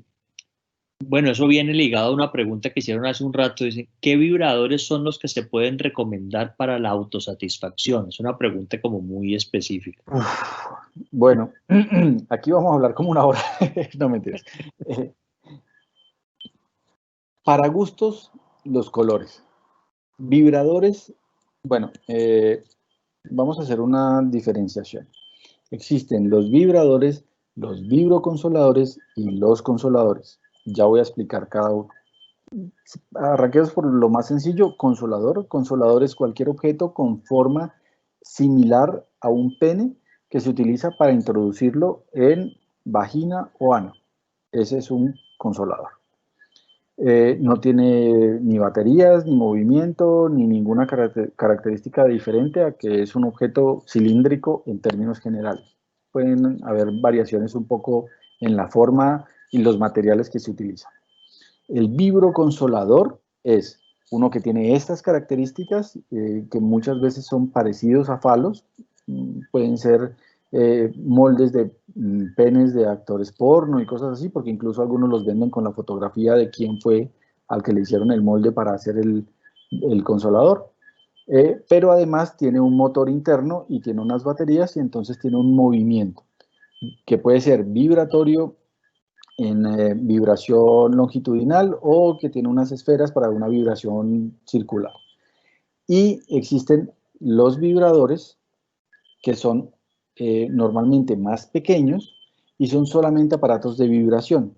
bueno, eso viene ligado a una pregunta que hicieron hace un rato. Dice, ¿qué vibradores son los que se pueden recomendar para la autosatisfacción? Es una pregunta como muy específica. Uf, bueno, aquí vamos a hablar como una hora. No mentiras. Eh, para gustos, los colores. Vibradores, bueno, vamos a hacer una diferenciación. Existen los vibradores, los vibroconsoladores y los consoladores. Ya voy a explicar cada uno. Arranquemos por lo más sencillo, consolador. Consolador es cualquier objeto con forma similar a un pene que se utiliza para introducirlo en vagina o ano. Ese es un consolador. No tiene ni baterías, ni movimiento, ni ninguna característica diferente a que es un objeto cilíndrico en términos generales. Pueden haber variaciones un poco en la forma y los materiales que se utilizan. El vibroconsolador es uno que tiene estas características que muchas veces son parecidos a falos, pueden ser moldes de penes de actores porno y cosas así, porque incluso algunos los venden con la fotografía de quién fue al que le hicieron el molde para hacer el consolador. Pero además tiene un motor interno y tiene unas baterías y entonces tiene un movimiento que puede ser vibratorio en vibración longitudinal o que tiene unas esferas para una vibración circular. Y existen los vibradores que son normalmente más pequeños y son solamente aparatos de vibración.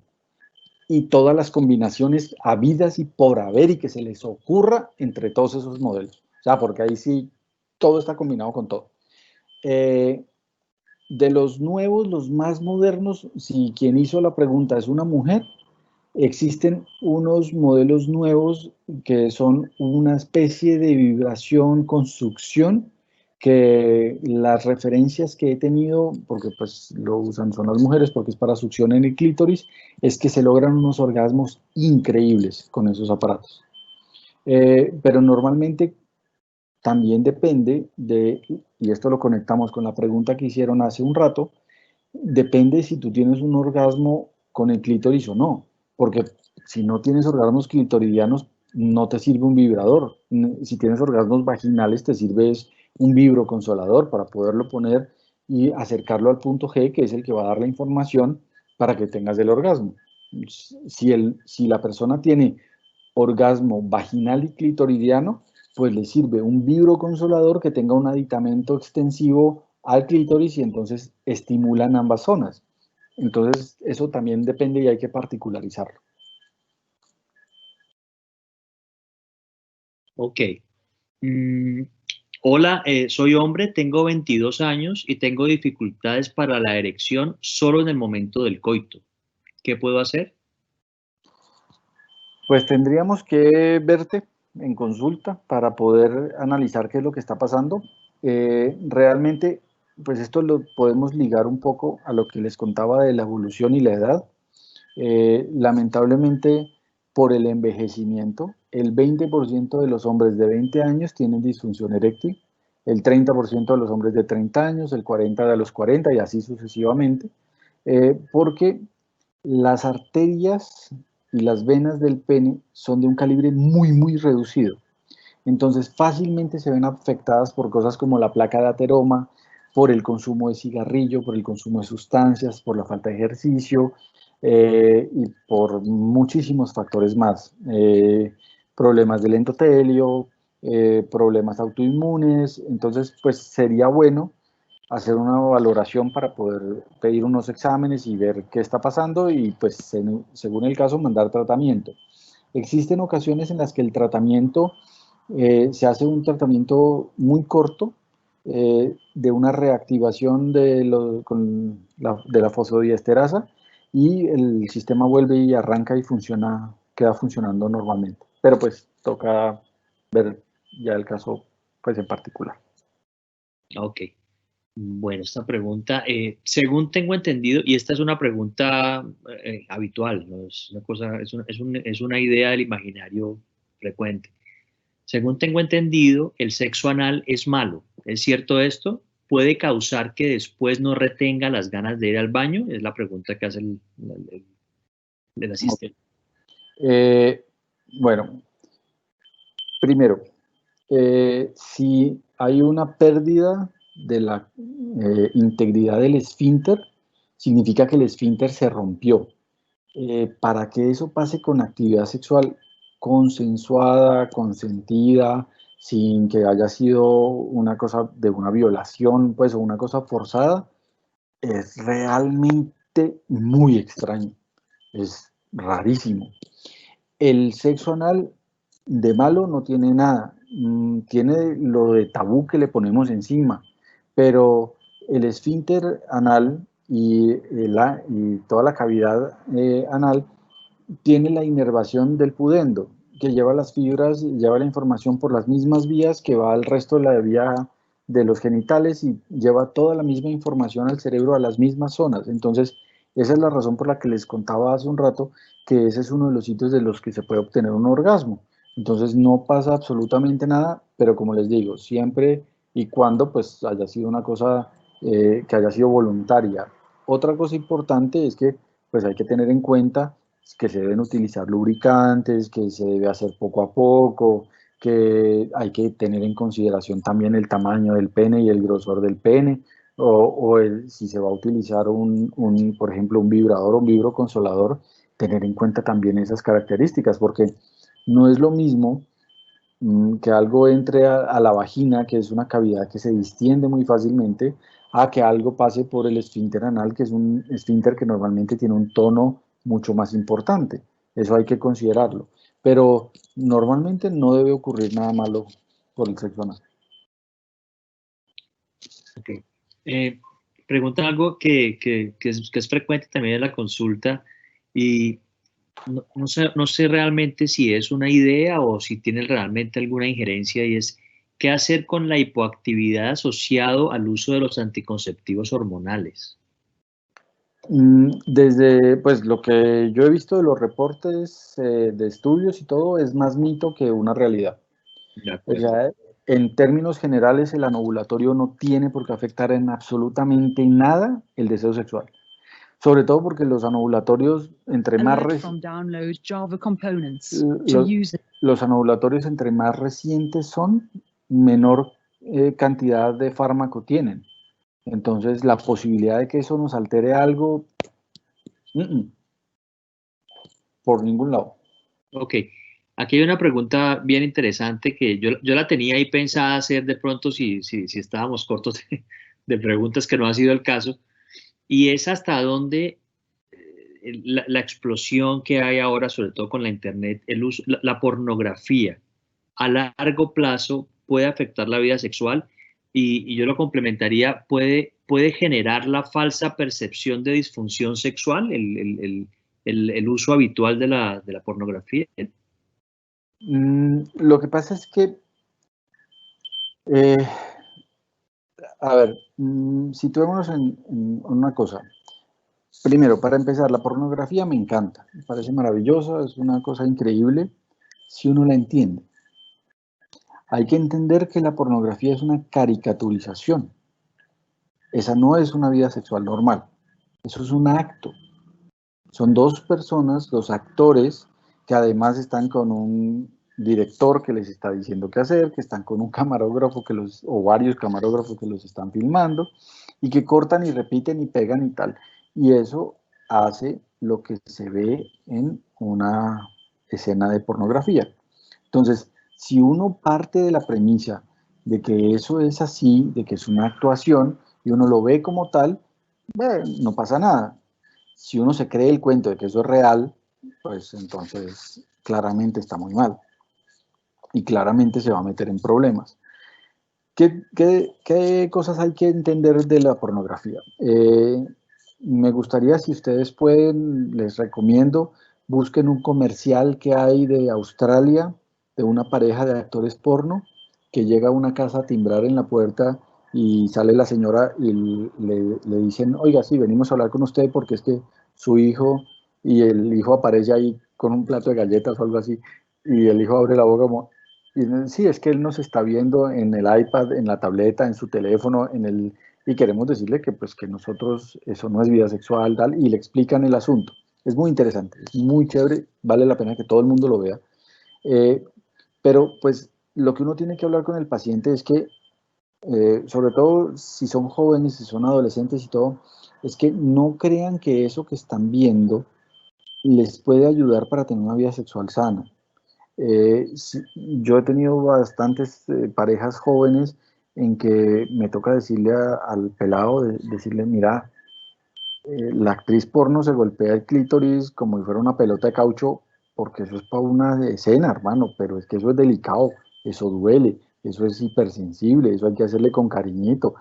Y todas las combinaciones habidas y por haber y que se les ocurra entre todos esos modelos. O sea, porque ahí sí todo está combinado con todo. De los nuevos, los más modernos, si quien hizo la pregunta es una mujer, existen unos modelos nuevos que son una especie de vibración, construcción, que las referencias que he tenido, porque pues lo usan son las mujeres, porque es para succión en el clítoris, es que se logran unos orgasmos increíbles con esos aparatos. Pero normalmente también depende de, y esto lo conectamos con la pregunta que hicieron hace un rato, depende si tú tienes un orgasmo con el clítoris o no, porque si no tienes orgasmos clitoridianos, no te sirve un vibrador. Si tienes orgasmos vaginales, te sirve un vibroconsolador para poderlo poner y acercarlo al punto G, que es el que va a dar la información para que tengas el orgasmo. Si la persona tiene orgasmo vaginal y clitoridiano, pues le sirve un vibroconsolador que tenga un aditamento extensivo al clítoris y entonces estimulan ambas zonas. Entonces, eso también depende y hay que particularizarlo. Ok. Mm, hola, soy hombre, tengo 22 años y tengo dificultades para la erección solo en el momento del coito. ¿Qué puedo hacer? Pues tendríamos que verte en consulta para poder analizar qué es lo que está pasando. Realmente, pues esto lo podemos ligar un poco a lo que les contaba de la evolución y la edad. Lamentablemente, por el envejecimiento, el 20% de los hombres de 20 años tienen disfunción eréctil, el 30% de los hombres de 30 años, el 40% de los 40 y así sucesivamente, porque las arterias y las venas del pene son de un calibre muy, muy reducido. Entonces fácilmente se ven afectadas por cosas como la placa de ateroma, por el consumo de cigarrillo, por el consumo de sustancias, por la falta de ejercicio y por muchísimos factores más. Problemas del endotelio, problemas autoinmunes. Entonces, pues sería bueno hacer una valoración para poder pedir unos exámenes y ver qué está pasando y pues según el caso mandar tratamiento. Existen ocasiones en las que el tratamiento se hace un tratamiento muy corto de una reactivación de la fosfodiesterasa y el sistema vuelve y arranca y funciona, queda funcionando normalmente. Pero pues toca ver ya el caso pues en particular. Ok. Bueno, esta pregunta, según tengo entendido, y esta es una pregunta habitual, ¿no? Es una cosa, es una idea del imaginario frecuente. Según tengo entendido, el sexo anal es malo. ¿Es cierto esto? ¿Puede causar que después no retenga las ganas de ir al baño? Es la pregunta que hace el Ok. asistente. Bueno, primero, si hay una pérdida de la integridad del esfínter, significa que el esfínter se rompió. Para que eso pase con actividad sexual consensuada, consentida, sin que haya sido una cosa de una violación, pues, o una cosa forzada, es realmente muy extraño. Es rarísimo. El sexo anal de malo no tiene nada, tiene lo de tabú que le ponemos encima, pero el esfínter anal y toda la cavidad anal tiene la inervación del pudendo, que lleva las fibras, lleva la información por las mismas vías que va al resto de la vía de los genitales y lleva toda la misma información al cerebro a las mismas zonas. Entonces, esa es la razón por la que les contaba hace un rato que ese es uno de los sitios de los que se puede obtener un orgasmo. Entonces, no pasa absolutamente nada, pero como les digo, siempre y cuando pues haya sido una cosa que haya sido voluntaria. Otra cosa importante es que pues hay que tener en cuenta que se deben utilizar lubricantes, que se debe hacer poco a poco, que hay que tener en consideración también el tamaño del pene y el grosor del pene, si se va a utilizar por ejemplo, un vibrador o un vibroconsolador, tener en cuenta también esas características, porque no es lo mismo que algo entre a la vagina, que es una cavidad que se distiende muy fácilmente, a que algo pase por el esfínter anal, que es un esfínter que normalmente tiene un tono mucho más importante. Eso hay que considerarlo. Pero normalmente no debe ocurrir nada malo por el sexo anal. Ok. Eh, preguntan algo que es frecuente también en la consulta y no sé realmente si es una idea o si tiene realmente alguna injerencia y es qué hacer con la hipoactividad asociado al uso de los anticonceptivos hormonales. Desde pues lo que yo he visto de los reportes de estudios y todo es más mito que una realidad. De O acuerdo. sea, en términos generales, el anovulatorio no tiene por qué afectar en absolutamente nada el deseo sexual. Sobre todo porque los anovulatorios, los anovulatorios entre más recientes son, menor cantidad de fármaco tienen. Entonces, la posibilidad de que eso nos altere algo, por ningún lado. Ok. Aquí hay una pregunta bien interesante que yo la tenía ahí pensada hacer de pronto si estábamos cortos de preguntas que no ha sido el caso, y es hasta dónde la explosión que hay ahora, sobre todo con la Internet, el uso, la pornografía, a largo plazo puede afectar la vida sexual y yo lo complementaría, puede generar la falsa percepción de disfunción sexual, el uso habitual de la pornografía. Lo que pasa es que, eh, a ver, situémonos en una cosa. Primero, para empezar, la pornografía me encanta, me parece maravillosa, es una cosa increíble si uno la entiende. Hay que entender que la pornografía es una caricaturización. Esa no es una vida sexual normal. Eso es un acto. Son dos personas, dos actores, que además están con un director que les está diciendo qué hacer, que están con un camarógrafo o varios camarógrafos que los están filmando, y que cortan y repiten y pegan y tal. Y eso hace lo que se ve en una escena de pornografía. Entonces, si uno parte de la premisa de que eso es así, de que es una actuación, y uno lo ve como tal, bueno, no pasa nada. Si uno se cree el cuento de que eso es real, pues entonces claramente está muy mal y claramente se va a meter en problemas. ¿Qué cosas hay que entender de la pornografía? Me gustaría, si ustedes pueden, les recomiendo, busquen un comercial que hay de Australia, de una pareja de actores porno, que llega a una casa a timbrar en la puerta y sale la señora y le dicen, oiga, sí, venimos a hablar con usted porque es que su hijo, y el hijo aparece ahí con un plato de galletas o algo así, y el hijo abre la boca como, sí, es que él nos está viendo en el iPad, en la tableta, en su teléfono, y queremos decirle que pues que nosotros, eso no es vida sexual, tal, y le explican el asunto. Es muy interesante, es muy chévere, vale la pena que todo el mundo lo vea. Eh, pero pues lo que uno tiene que hablar con el paciente es que, sobre todo si son jóvenes, si son adolescentes y todo, es que no crean que eso que están viendo les puede ayudar para tener una vida sexual sana. Sí, yo he tenido bastantes parejas jóvenes en que me toca decirle al pelado, decirle, mira, la actriz porno se golpea el clítoris como si fuera una pelota de caucho, porque eso es para una escena, hermano, pero es que eso es delicado, eso duele, eso es hipersensible, eso hay que hacerle con cariñito,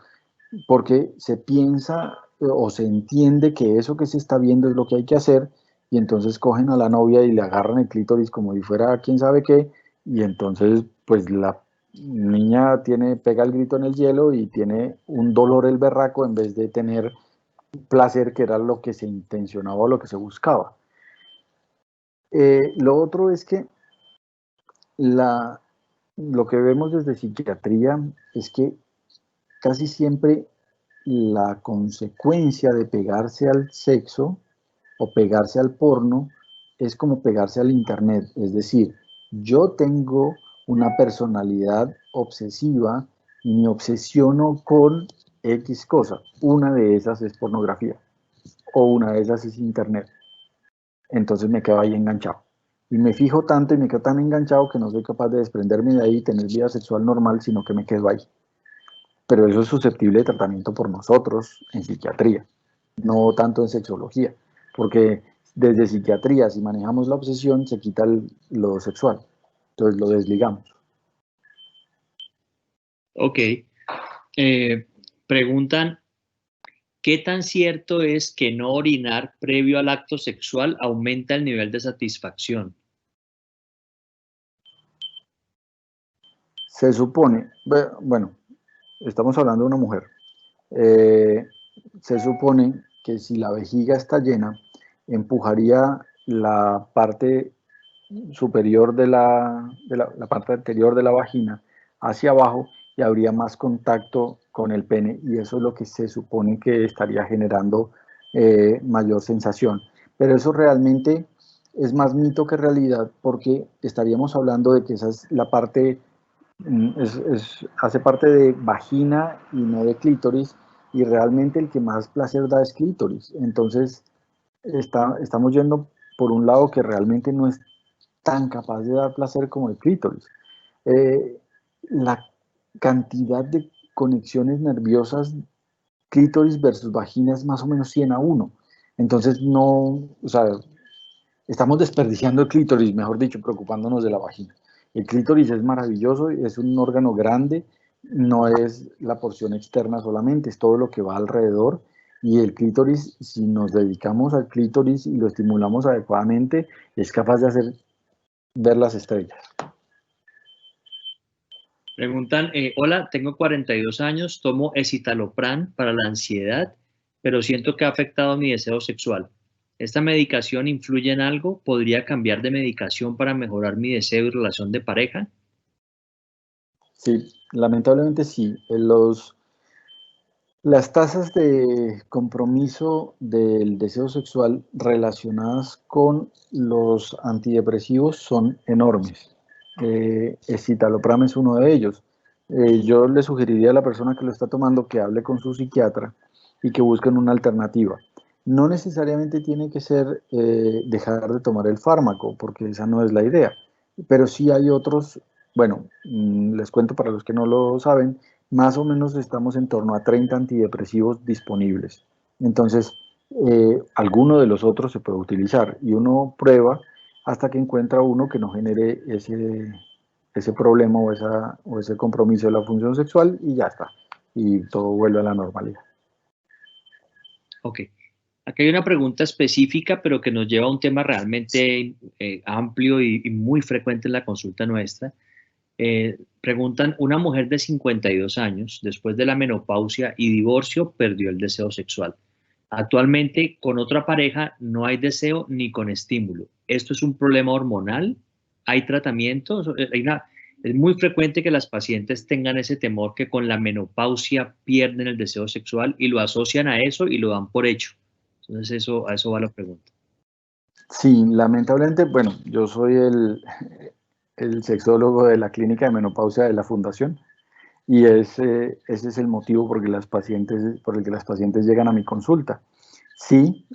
porque se piensa o se entiende que eso que se está viendo es lo que hay que hacer, y entonces cogen a la novia y le agarran el clítoris como si fuera quién sabe qué, y entonces pues la niña pega el grito en el hielo y tiene un dolor el berraco en vez de tener placer, que era lo que se intencionaba o lo que se buscaba. Lo otro es que lo que vemos desde psiquiatría es que casi siempre la consecuencia de pegarse al sexo o pegarse al porno es como pegarse al internet. Es decir, yo tengo una personalidad obsesiva y me obsesiono con X cosa. Una de esas es pornografía o una de esas es internet. Entonces me quedo ahí enganchado. Y me fijo tanto y me quedo tan enganchado que no soy capaz de desprenderme de ahí y tener vida sexual normal, sino que me quedo ahí. Pero eso es susceptible de tratamiento por nosotros en psiquiatría, no tanto en sexología, porque desde psiquiatría, si manejamos la obsesión, se quita lo sexual, entonces lo desligamos. Ok. Eh, preguntan, ¿qué tan cierto es que no orinar previo al acto sexual aumenta el nivel de satisfacción? Se supone, bueno, estamos hablando de una mujer, eh, se supone que si la vejiga está llena, empujaría la parte superior la parte anterior de la vagina hacia abajo y habría más contacto con el pene, y eso es lo que se supone que estaría generando mayor sensación. Pero eso realmente es más mito que realidad, porque estaríamos hablando de que esa es la parte, hace parte de vagina y no de clítoris, y realmente el que más placer da es clítoris. Entonces estamos yendo por un lado que realmente no es tan capaz de dar placer como el clítoris. La cantidad de conexiones nerviosas clítoris versus vagina es más o menos 100-1. Entonces no, o sea, estamos desperdiciando el clítoris, mejor dicho, preocupándonos de la vagina. El clítoris es maravilloso, es un órgano grande, no es la porción externa solamente, es todo lo que va alrededor. Y el clítoris, si nos dedicamos al clítoris y lo estimulamos adecuadamente, es capaz de hacer ver las estrellas. Preguntan, hola, tengo 42 años, tomo escitalopram para la ansiedad, pero siento que ha afectado mi deseo sexual. ¿Esta medicación influye en algo? ¿Podría cambiar de medicación para mejorar mi deseo y relación de pareja? Sí, lamentablemente sí. Las tasas de compromiso del deseo sexual relacionadas con los antidepresivos son enormes. Escitalopram es uno de ellos. Yo le sugeriría a la persona que lo está tomando que hable con su psiquiatra y que busquen una alternativa. No necesariamente tiene que ser dejar de tomar el fármaco, porque esa no es la idea, pero sí hay otros, bueno, les cuento para los que no lo saben, más o menos estamos en torno a 30 antidepresivos disponibles. Entonces, alguno de los otros se puede utilizar y uno prueba hasta que encuentra uno que no genere ese problema o ese compromiso de la función sexual y ya está. Y todo vuelve a la normalidad. Ok. Aquí hay una pregunta específica, pero que nos lleva a un tema realmente amplio y muy frecuente en la consulta nuestra. Preguntan, una mujer de 52 años, después de la menopausia y divorcio, perdió el deseo sexual. Actualmente, con otra pareja no hay deseo ni con estímulo. ¿Esto es un problema hormonal? ¿Hay tratamientos? Es muy frecuente que las pacientes tengan ese temor que con la menopausia pierden el deseo sexual y lo asocian a eso y lo dan por hecho. Entonces, a eso va la pregunta. Sí, lamentablemente, bueno, yo soy el sexólogo de la clínica de menopausia de la fundación. Y ese es el motivo por el que las pacientes llegan a mi consulta. Sí,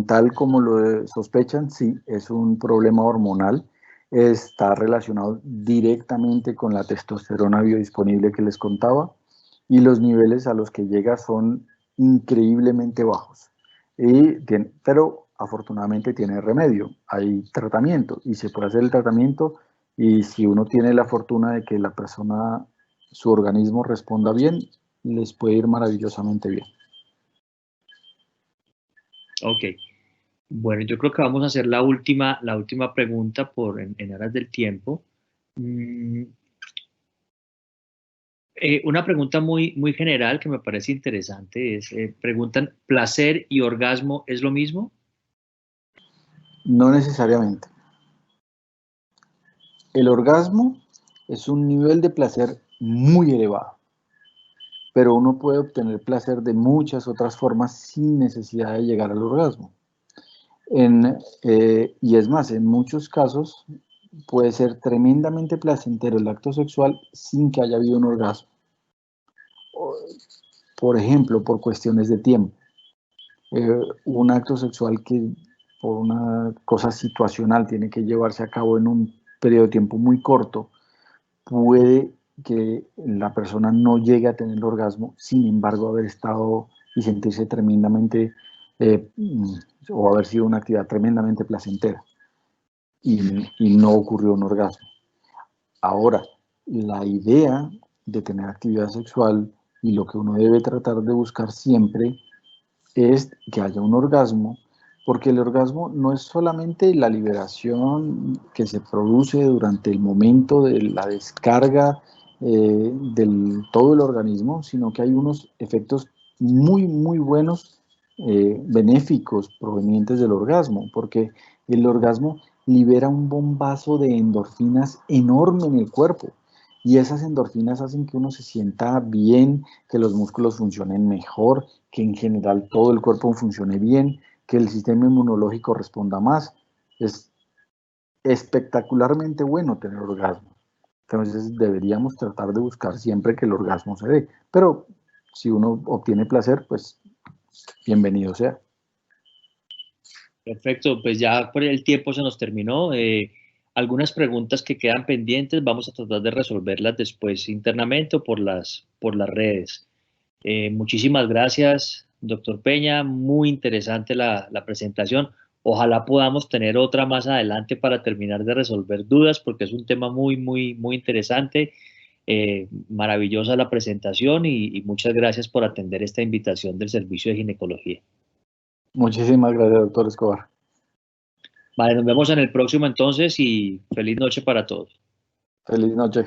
tal como lo sospechan, sí, es un problema hormonal. Está relacionado directamente con la testosterona biodisponible que les contaba y los niveles a los que llega son increíblemente bajos. Pero afortunadamente tiene remedio, hay tratamiento y se puede hacer el tratamiento y si uno tiene la fortuna de que la persona su organismo responda bien, les puede ir maravillosamente bien. Ok. Bueno, yo creo que vamos a hacer la última pregunta en aras del tiempo. Mm, una pregunta muy general que me parece interesante es, preguntan, ¿placer y orgasmo es lo mismo? No necesariamente. El orgasmo es un nivel de placer muy elevado, pero uno puede obtener placer de muchas otras formas sin necesidad de llegar al orgasmo. Y es más, en muchos casos puede ser tremendamente placentero el acto sexual sin que haya habido un orgasmo. Por ejemplo, por cuestiones de tiempo. Un acto sexual que por una cosa situacional tiene que llevarse a cabo en un periodo de tiempo muy corto, puede que la persona no llegue a tener el orgasmo, sin embargo haber estado y sentirse tremendamente o haber sido una actividad tremendamente placentera y no ocurrió un orgasmo. Ahora, la idea de tener actividad sexual y lo que uno debe tratar de buscar siempre es que haya un orgasmo, porque el orgasmo no es solamente la liberación que se produce durante el momento de la descarga del todo el organismo, sino que hay unos efectos muy buenos, benéficos provenientes del orgasmo, porque el orgasmo libera un bombazo de endorfinas enorme en el cuerpo. Y esas endorfinas hacen que uno se sienta bien, que los músculos funcionen mejor, que en general todo el cuerpo funcione bien, que el sistema inmunológico responda más. Es espectacularmente bueno tener orgasmo. Entonces deberíamos tratar de buscar siempre que el orgasmo se dé. Pero si uno obtiene placer, pues bienvenido sea. Perfecto, pues ya por el tiempo se nos terminó. Algunas preguntas que quedan pendientes vamos a tratar de resolverlas después internamente o por las redes. Muchísimas gracias, doctor Peña. Muy interesante la presentación. Ojalá podamos tener otra más adelante para terminar de resolver dudas, porque es un tema muy interesante. Maravillosa la presentación y muchas gracias por atender esta invitación del Servicio de Ginecología. Muchísimas gracias, doctor Escobar. Vale, nos vemos en el próximo entonces y feliz noche para todos. Feliz noche.